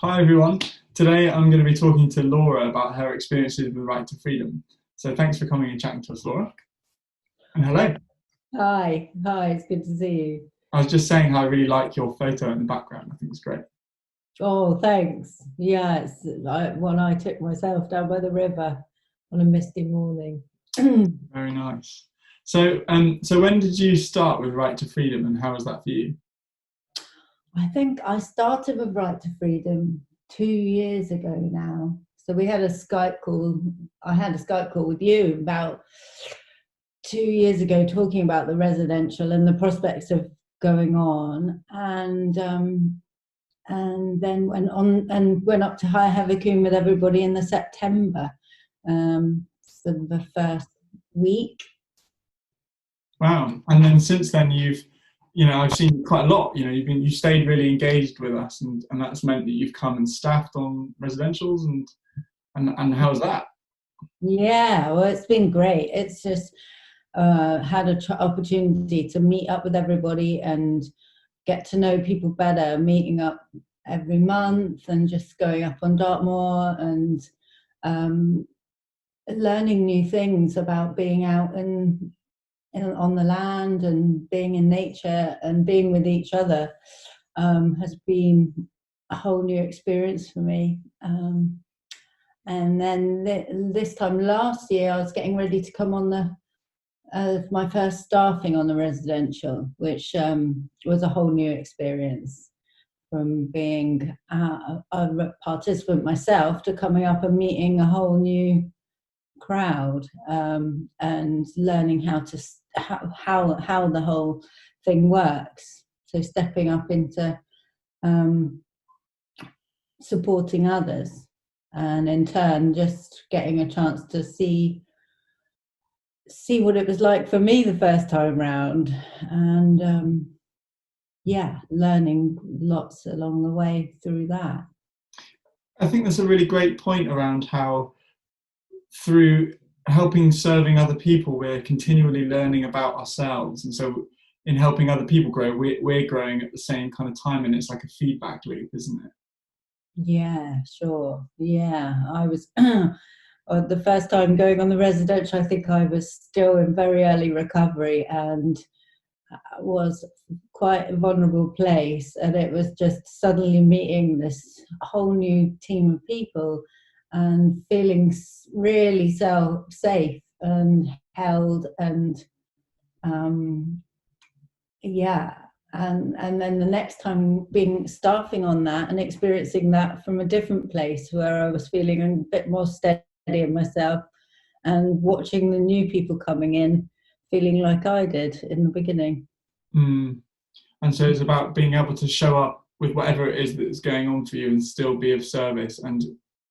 Hi everyone. Today I'm going to be talking to Laura about her experiences with Right to Freedom. So thanks for coming and chatting to us, Laura. And hello. Hi, it's good to see you. I was just saying how I really like your photo in the background. I think it's great. Oh, thanks. Yeah, it's like one I took myself down by the river on a misty morning. Very nice. So when did you start with Right to Freedom, and how was that for you? I think I started with Right to Freedom 2 years ago now. So we had a Skype call. I had a Skype call with you about 2 years ago, talking about the residential and the prospects of going on, and then went on and went up to High Heavycombe with everybody in the September for the first week. Wow. And then since then I've seen quite a lot. You stayed really engaged with us, and that's meant that you've come and staffed on residentials, and how's that? Yeah, well, it's been great. It's just had an opportunity to meet up with everybody and get to know people better, meeting up every month and just going up on Dartmoor and um, learning new things about being out on the land and being in nature and being with each other has been a whole new experience for me. And then this time last year, I was getting ready to come on my first staffing on the residential, which was a whole new experience, from being a participant myself to coming up and meeting a whole new crowd, and learning how the whole thing works. So stepping up into supporting others, and in turn just getting a chance to see what it was like for me the first time round, and yeah, learning lots along the way through that. I think that's a really great point around how through helping serving other people, we're continually learning about ourselves. And so in helping other people grow, we're growing at the same kind of time, and it's like a feedback loop, isn't it? Yeah, sure. Yeah, I was the first time going on the residential, I think I was still in very early recovery and was quite a vulnerable place, and it was just suddenly meeting this whole new team of people and feeling really safe and held, and um, yeah, and then the next time being staffing on that and experiencing that from a different place where I was feeling a bit more steady in myself, and watching the new people coming in feeling like I did in the beginning. Mm. And so it's about being able to show up with whatever it is that's going on for you and still be of service, and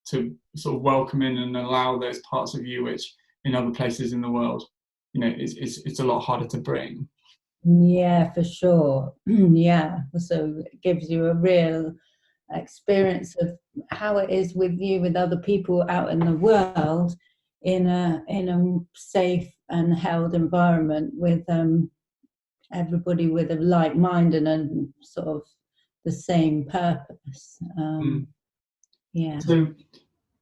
to sort of welcome in and allow those parts of you which in other places in the world, it's a lot harder to bring. Yeah, for sure. Yeah, so it gives you a real experience of how it is with you, with other people out in the world, in a safe and held environment with everybody with a like mind and a sort of the same purpose. Mm. Yeah. So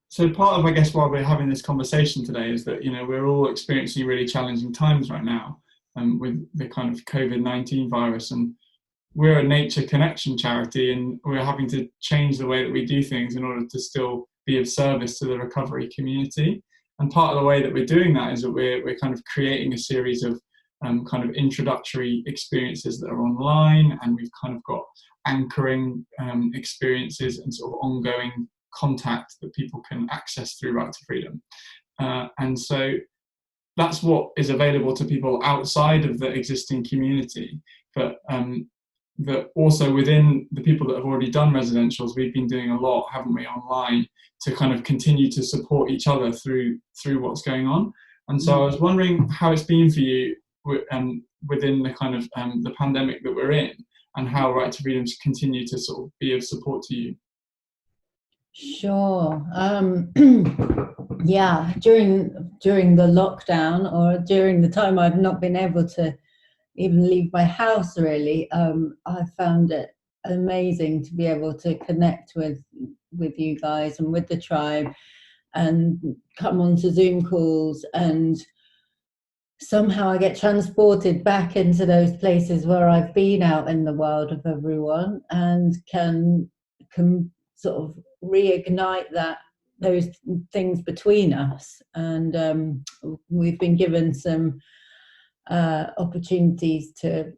So part of, I guess, why we're having this conversation today is that we're all experiencing really challenging times right now, with the kind of COVID-19 virus, and we're a nature connection charity, and we're having to change the way that we do things in order to still be of service to the recovery community. And part of the way that we're doing that is that we're kind of creating a series of kind of introductory experiences that are online, and we've kind of got anchoring experiences and sort of ongoing contact that people can access through Right to Freedom. And so that's what is available to people outside of the existing community. But that also within the people that have already done residentials, we've been doing a lot, haven't we, online, to kind of continue to support each other through what's going on. And so I was wondering how it's been for you within the kind of the pandemic that we're in, and how Right to Freedom's continue to sort of be of support to you. Sure. Yeah, during the lockdown, or during the time I've not been able to even leave my house really, I found it amazing to be able to connect with with you guys and with the tribe, and come onto Zoom calls, and somehow I get transported back into those places where I've been out in the world of everyone, and can sort of reignite those things between us. And we've been given some opportunities to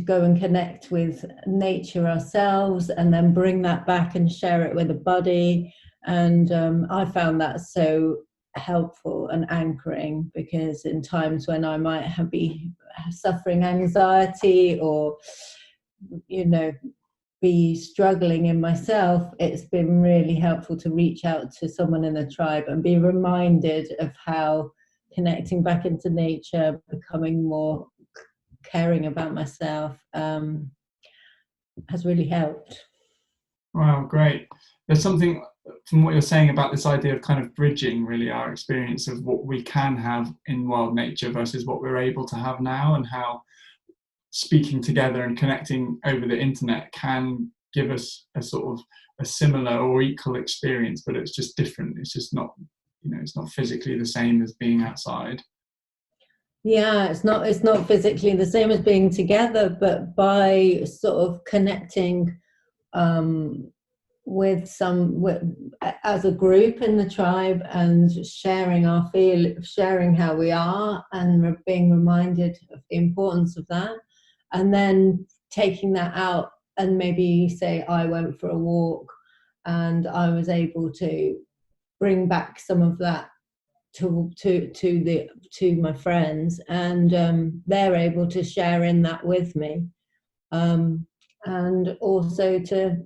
go and connect with nature ourselves, and then bring that back and share it with a buddy. And I found that so helpful and anchoring, because in times when I might be suffering anxiety, or be struggling in myself, it's been really helpful to reach out to someone in the tribe and be reminded of how connecting back into nature, becoming more caring about myself, has really helped. Wow, great. There's something from what you're saying about this idea of kind of bridging really our experience of what we can have in wild nature versus what we're able to have now, and how speaking together and connecting over the internet can give us a sort of a similar or equal experience, but it's just different. It's just not, it's not physically the same as being outside. Yeah, it's not physically the same as being together, but by sort of connecting as a group in the tribe, and sharing sharing how we are, and being reminded of the importance of that, and then taking that out, and maybe say I went for a walk and I was able to bring back some of that to my friends, and they're able to share in that with me, and also to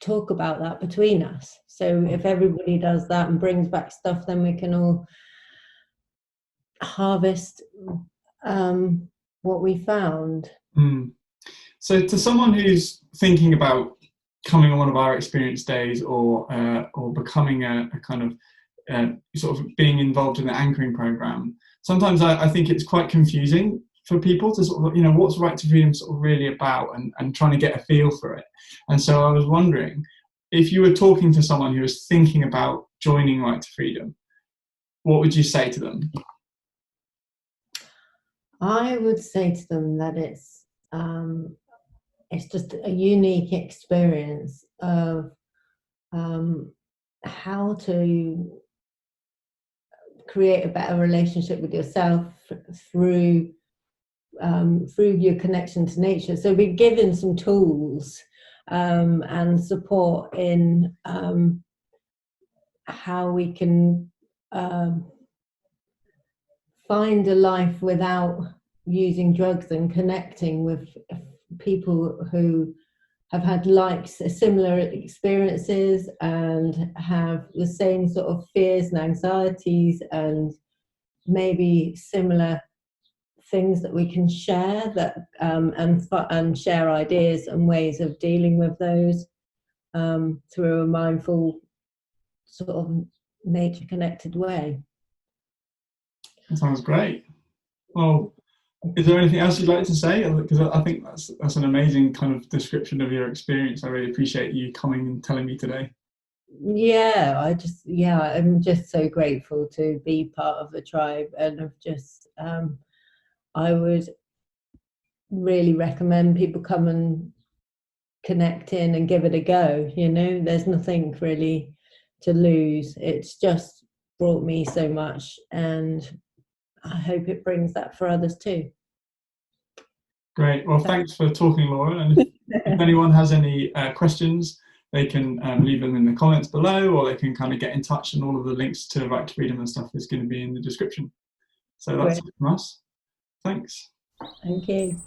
talk about that between us. So if everybody does that and brings back stuff, then we can all harvest what we found. So to someone who's thinking about coming on one of our experience days, or becoming a kind of sort of being involved in the anchoring program, sometimes I think it's quite confusing for people to sort of, what's Right to Freedom sort of really about, and trying to get a feel for it. And so I was wondering, if you were talking to someone who was thinking about joining Right to Freedom, what would you say to them? I would say to them that it's just a unique experience of how to create a better relationship with yourself through your connection to nature. So we're given some tools and support in how we can find a life without using drugs, and connecting with people who have had similar experiences, and have the same sort of fears and anxieties, and maybe similar things that we can share, and share ideas and ways of dealing with those through a mindful sort of nature connected way. That sounds great. Well, is there anything else you'd like to say? Because I think that's an amazing kind of description of your experience. I really appreciate you coming and telling me today. Yeah, I'm just so grateful to be part of the tribe, and I've just I would really recommend people come and connect in and give it a go. There's nothing really to lose. It's just brought me so much, and I hope it brings that for others too. Great. Well, thanks for talking, Laura. And if anyone has any questions, they can leave them in the comments below, or they can kind of get in touch, and all of the links to Right to Freedom and stuff is going to be in the description. So that's it from us. Thanks. Thank you.